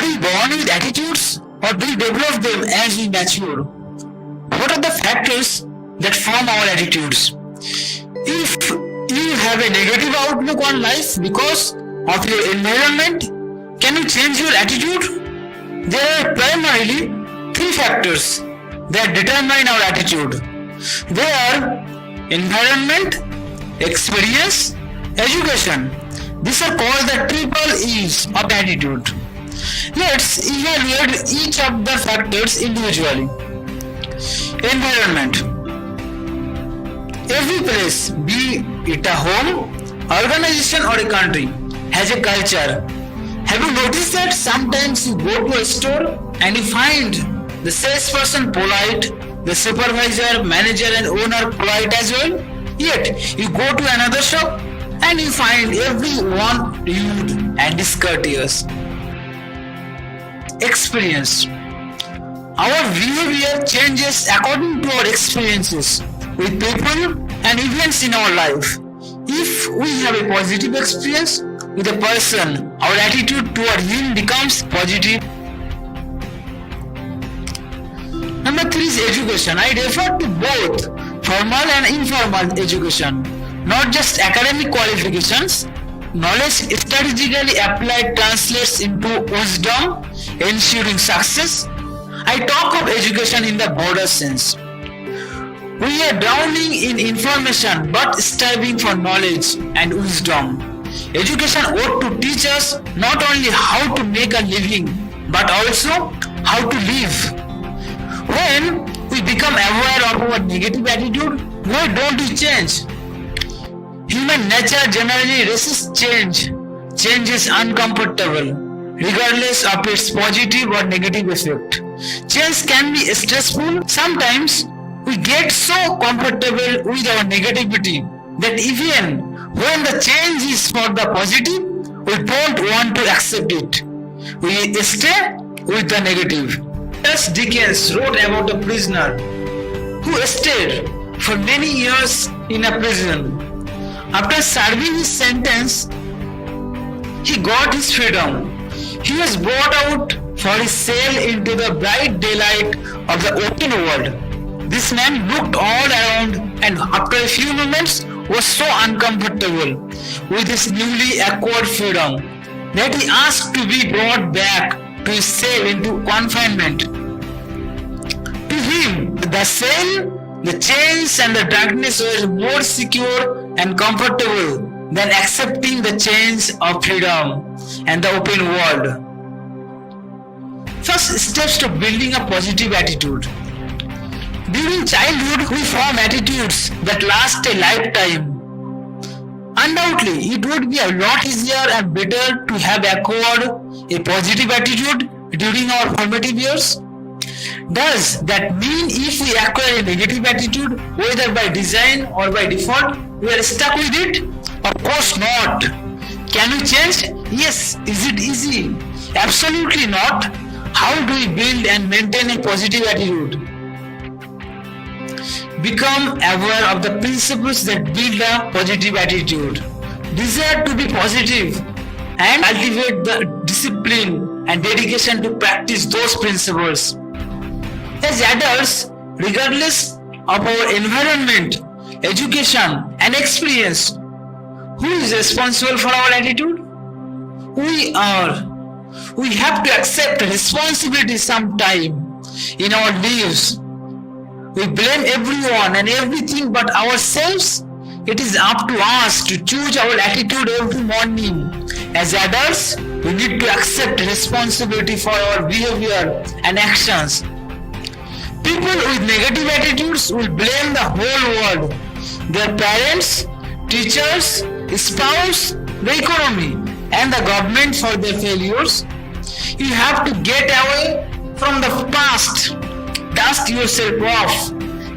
Are we born with attitudes or do we develop them as we mature? What are the factors that form our attitudes? If you have a negative outlook on life because of your environment, can you change your attitude? There are primarily three factors that determine our attitude. They are environment, experience, education. These are called the triple E's of attitude. Let's evaluate each of the factors individually. Environment. Every place, be it a home, organization or a country, has a culture. Have you noticed that sometimes you go to a store and you find the salesperson polite, the supervisor, manager and owner polite as well? Yet you go to another shop and you find everyone rude and discourteous. Experience. Our behavior changes according to our experiences with people and events in our life. If we have a positive experience with a person, our attitude toward him becomes positive. Number 3 is education. I refer to both formal and informal education, not just academic qualifications. Knowledge strategically applied translates into wisdom, ensuring success. I talk of education in the broader sense. We are drowning in information but striving for knowledge and wisdom. Education ought to teach us not only how to make a living but also how to live. When we become aware of our negative attitude, why don't we change? Human nature generally resists change. Change is uncomfortable, regardless of its positive or negative effect. Change can be stressful. Sometimes we get so comfortable with our negativity that even when the change is for the positive, we don't want to accept it. We stay with the negative. Charles Dickens wrote about a prisoner who stayed for many years in a prison. After serving his sentence, he got his freedom. He was brought out for his cell into the bright daylight of the open world. This man looked all around and after a few moments was so uncomfortable with his newly acquired freedom that he asked to be brought back to his cell into confinement. To him, the cell, the chains and the darkness were more secure and comfortable than accepting the chains of freedom and the open world. First steps to building a positive attitude. During childhood, we form attitudes that last a lifetime. Undoubtedly, it would be a lot easier and better to have acquired a positive attitude during our formative years. Does that mean if we acquire a negative attitude, whether by design or by default, we are stuck with it? Of course not. Can we change? Yes. Is it easy? Absolutely not. How do we build and maintain a positive attitude? Become aware of the principles that build a positive attitude. Desire to be positive and cultivate the discipline and dedication to practice those principles. As adults, regardless of our environment, education and experience, who is responsible for our attitude? We are. We have to accept responsibility sometime in our lives. We blame everyone and everything but ourselves. It is up to us to choose our attitude every morning. As adults, we need to accept responsibility for our behavior and actions. People with negative attitudes will blame the whole world, their parents, teachers, spouse, the economy, and the government for their failures. You have to get away from the past. Dust yourself off.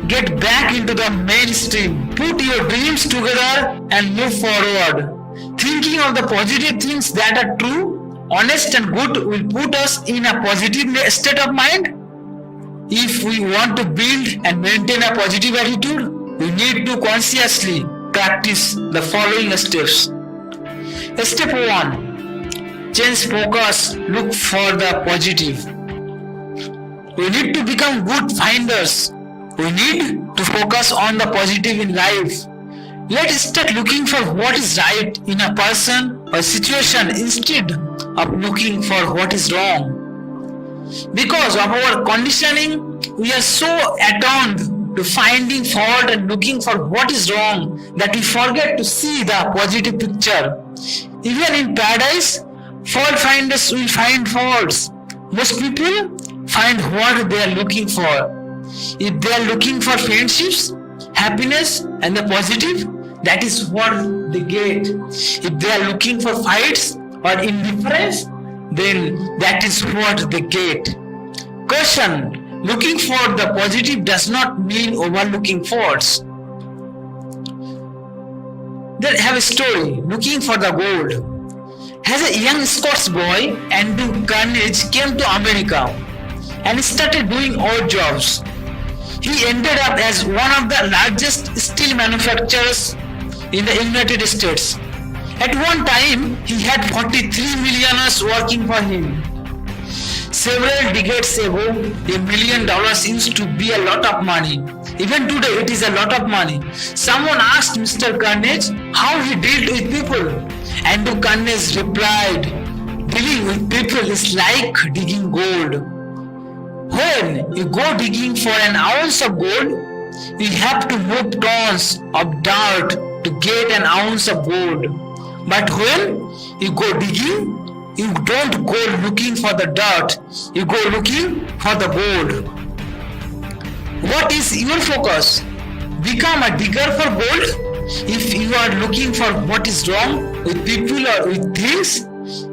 Get back into the mainstream. Put your dreams together and move forward. Thinking of the positive things that are true, honest and good will put us in a positive state of mind. If we want to build and maintain a positive attitude, we need to consciously practice the following steps. Step 1. change focus, look for the positive. We need to become good finders. We need to focus on the positive in life. Let's start looking for what is right in a person or situation instead of looking for what is wrong. Because of our conditioning, we are so attuned to finding fault and looking for what is wrong that we forget to see the positive picture. Even in paradise, fault finders will find faults. Most people find what they are looking for. If they are looking for friendships, happiness and the positive, that is what they get. If they are looking for fights or indifference, then that is what they get. Question: looking for the positive does not mean overlooking faults. They have a story, looking for the gold. As a young Scots boy, Andrew Carnegie came to America and started doing odd jobs. He ended up as one of the largest steel manufacturers in the United States. At one time, he had 43 millionaires working for him. Several decades ago, $1 million used to be a lot of money. Even today, it is a lot of money. Someone asked Mr. Carnegie how he dealt with people. Andrew Carnegie replied, "Dealing with people is like digging gold. When you go digging for an ounce of gold, you have to move tons of dirt to get an ounce of gold. But when you go digging, you don't go looking for the dirt, you go looking for the gold." What is your focus? Become a digger for gold? If you are looking for what is wrong with people or with things,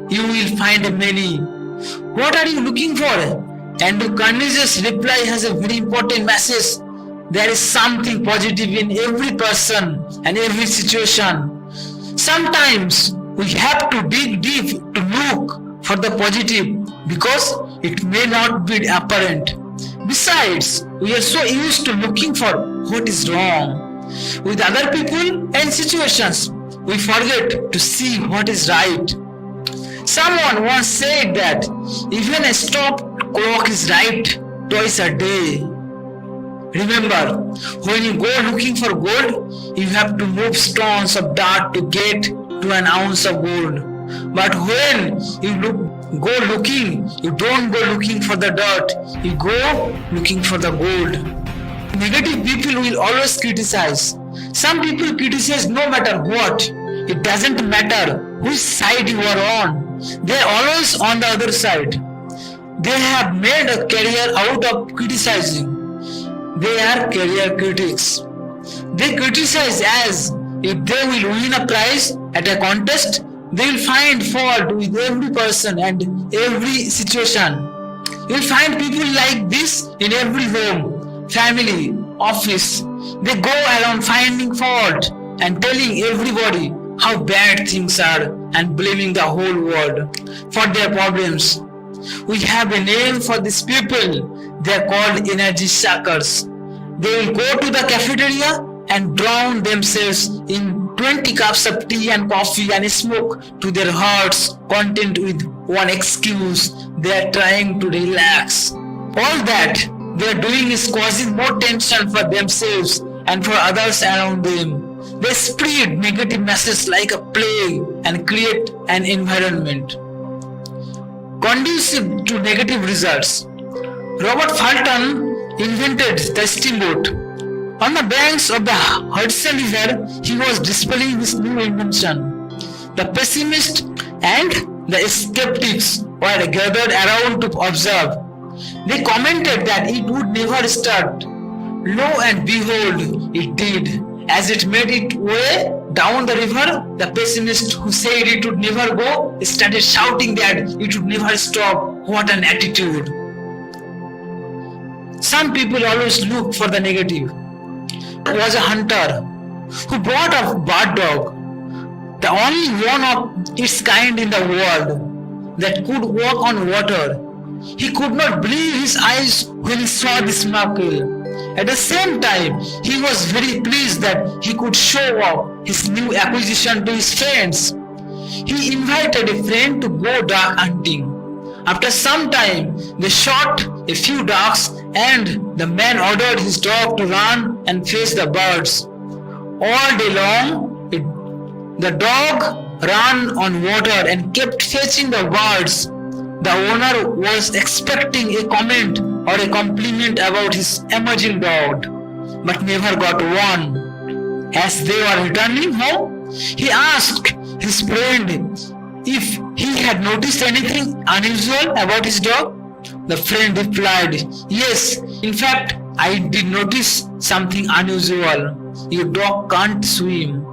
you will find many. What are you looking for? Andrew Carnegie's reply has a very important message. There is something positive in every person and every situation. Sometimes we have to dig deep to look for the positive because it may not be apparent. Besides, we are so used to looking for what is wrong with other people and situations, we forget to see what is right. Someone once said that even a stopped clock is right twice a day. Remember, when you go looking for gold, you have to move stones of dirt to get to an ounce of gold. But when you go looking, you don't go looking for the dirt, you go looking for the gold. Negative people will always criticize. Some people criticize no matter what. It doesn't matter which side you are on. They are always on the other side. They have made a career out of criticizing. They are career critics. They criticize as if they will win a prize at a contest, they will find fault with every person and every situation. You will find people like this in every home, family, office. They go around finding fault and telling everybody how bad things are and blaming the whole world for their problems. We have a name for these people. They are called energy suckers. They will go to the cafeteria and drown themselves in 20 cups of tea and coffee and smoke to their hearts content with one excuse: they are trying to relax. All that they are doing is causing more tension for themselves and for others around them. They spread negative messages like a plague and create an environment conducive to negative results. Robert Fulton invented the steamboat. On the banks of the Hudson River, he was displaying his new invention. The pessimists and the skeptics were gathered around to observe. They commented that it would never start. Lo and behold, it did. As it made its way down the river, the pessimist who said it would never go started shouting that it would never stop. What an attitude! Some people always look for the negative. There was a hunter who bought a bird dog, the only one of its kind in the world that could walk on water. He could not believe his eyes when he saw this miracle. At the same time, he was very pleased that he could show off his new acquisition to his friends. he invited a friend to go duck hunting. After some time, they shot a few ducks and the man ordered his dog to run and face the birds. All day long, the dog ran on water and kept fetching the birds. The owner was expecting a comment or a compliment about his amazing dog, but never got one. As they were returning home, he asked his friend if he had noticed anything unusual about his dog. The friend replied, "Yes, in fact, I did notice something unusual. Your dog can't swim."